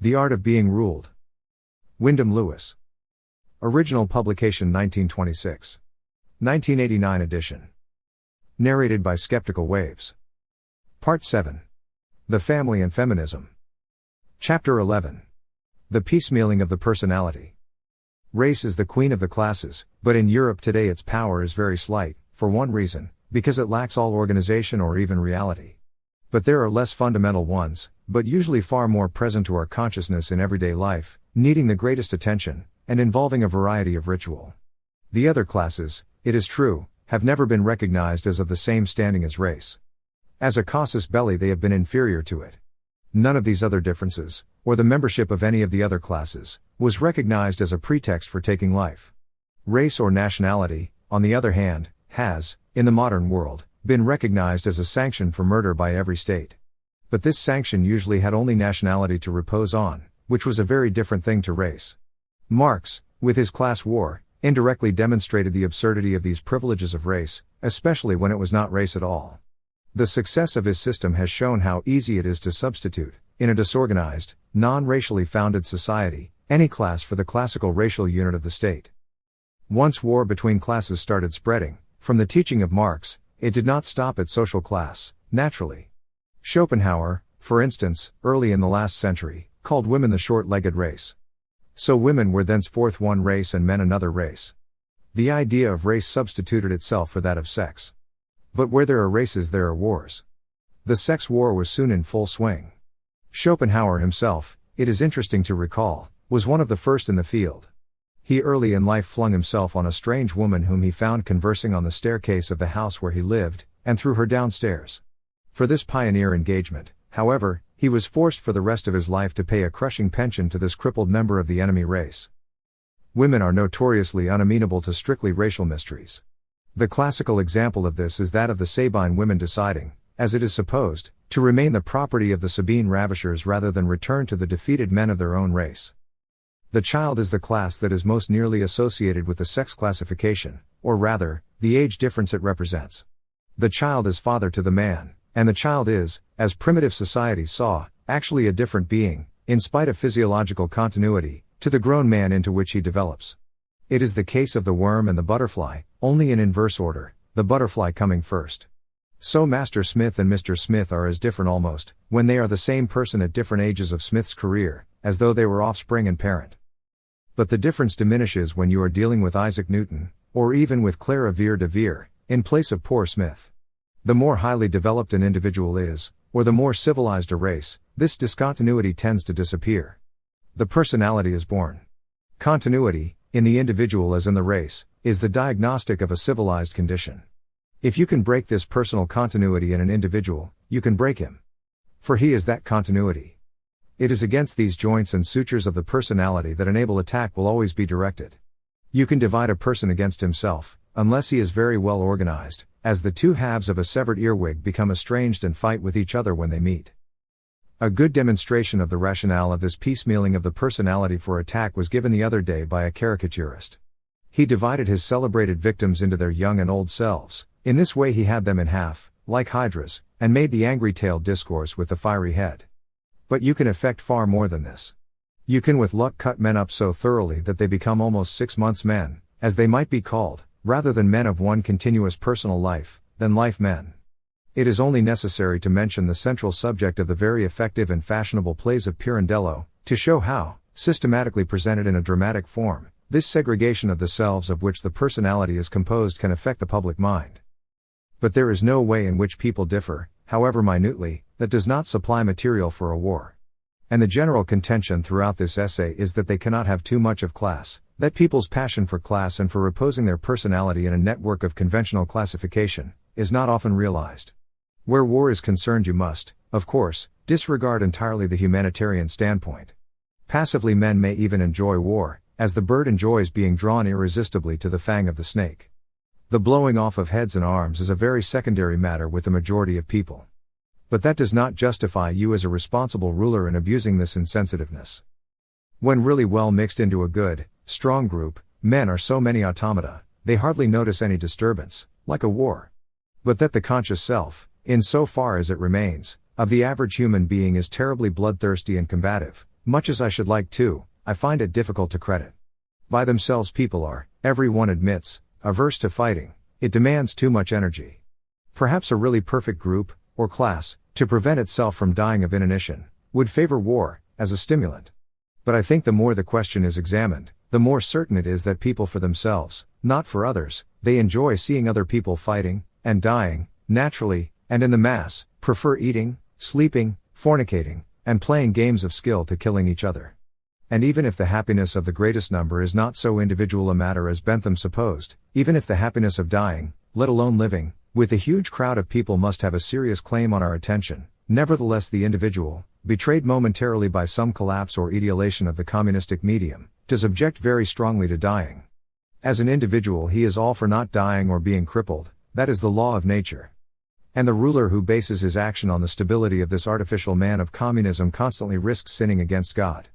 The Art of Being Ruled. Wyndham Lewis. Original publication 1926. 1989 edition. Narrated by Skeptical Waves. Part 7. The Family and Feminism. Chapter 11. The Piecemealing of the Personality. Race is the queen of the classes, but in Europe today its power is very slight, for one reason, because it lacks all organization or even reality. But there are less fundamental ones, but usually far more present to our consciousness in everyday life, needing the greatest attention, and involving a variety of ritual. The other classes, it is true, have never been recognized as of the same standing as race. As a casus belli they have been inferior to it. None of these other differences, or the membership of any of the other classes, was recognized as a pretext for taking life. Race or nationality, on the other hand, has, in the modern world, been recognized as a sanction for murder by every state. But this sanction usually had only nationality to repose on, which was a very different thing to race. Marx, with his class war, indirectly demonstrated the absurdity of these privileges of race, especially when it was not race at all. The success of his system has shown how easy it is to substitute, in a disorganized, non-racially founded society, any class for the classical racial unit of the state. Once war between classes started spreading, from the teaching of Marx, it did not stop at social class, naturally. Schopenhauer, for instance, early in the last century, called women the short-legged race. So women were thenceforth one race and men another race. The idea of race substituted itself for that of sex. But where there are races there are wars. The sex war was soon in full swing. Schopenhauer himself, it is interesting to recall, was one of the first in the field. He early in life flung himself on a strange woman whom he found conversing on the staircase of the house where he lived, and threw her downstairs. For this pioneer engagement, however, he was forced for the rest of his life to pay a crushing pension to this crippled member of the enemy race. Women are notoriously unamenable to strictly racial mysteries. The classical example of this is that of the Sabine women deciding, as it is supposed, to remain the property of the Sabine ravishers rather than return to the defeated men of their own race. The child is the class that is most nearly associated with the sex classification, or rather, the age difference it represents. The child is father to the man, and the child is, as primitive societies saw, actually a different being, in spite of physiological continuity, to the grown man into which he develops. It is the case of the worm and the butterfly, only in inverse order, the butterfly coming first. So Master Smith and Mr. Smith are as different almost, when they are the same person at different ages of Smith's career, as though they were offspring and parent. But the difference diminishes when you are dealing with Isaac Newton, or even with Clara Vere de Vere, in place of poor Smith. The more highly developed an individual is, or the more civilized a race, this discontinuity tends to disappear. The personality is born. Continuity, in the individual as in the race, is the diagnostic of a civilized condition. If you can break this personal continuity in an individual, you can break him. For he is that continuity. It is against these joints and sutures of the personality that an able attack will always be directed. You can divide a person against himself, unless he is very well organized, as the two halves of a severed earwig become estranged and fight with each other when they meet. A good demonstration of the rationale of this piecemealing of the personality for attack was given the other day by a caricaturist. He divided his celebrated victims into their young and old selves. In this way he had them in half, like hydras, and made the angry-tailed discourse with the fiery head. But you can effect far more than this. You can with luck cut men up so thoroughly that they become almost 6 months men, as they might be called, rather than men of one continuous personal life, than life men. It is only necessary to mention the central subject of the very effective and fashionable plays of Pirandello, to show how, systematically presented in a dramatic form, this segregation of the selves of which the personality is composed can affect the public mind. But there is no way in which people differ, however minutely, that does not supply material for a war. And the general contention throughout this essay is that they cannot have too much of class, that people's passion for class and for reposing their personality in a network of conventional classification, is not often realized. Where war is concerned you must, of course, disregard entirely the humanitarian standpoint. Passively men may even enjoy war, as the bird enjoys being drawn irresistibly to the fang of the snake. The blowing off of heads and arms is a very secondary matter with the majority of people. But that does not justify you as a responsible ruler in abusing this insensitiveness. When really well mixed into a good, strong group, men are so many automata, they hardly notice any disturbance, like a war. But that the conscious self, in so far as it remains, of the average human being is terribly bloodthirsty and combative, Much as I should like to, I find it difficult to credit. By themselves people are, everyone admits, averse to fighting. It demands too much energy. Perhaps a really perfect group, or class, to prevent itself from dying of inanition, would favor war, as a stimulant. But I think the more the question is examined, the more certain it is that people for themselves, not for others, they enjoy seeing other people fighting, and dying, naturally, and in the mass, prefer eating, sleeping, fornicating, and playing games of skill to killing each other. And even if the happiness of the greatest number is not so individual a matter as Bentham supposed, even if the happiness of dying, let alone living, with a huge crowd of people must have a serious claim on our attention, nevertheless the individual, betrayed momentarily by some collapse or etiolation of the communistic medium, does object very strongly to dying. As an individual he is all for not dying or being crippled, that is the law of nature. And the ruler who bases his action on the stability of this artificial man of communism constantly risks sinning against God.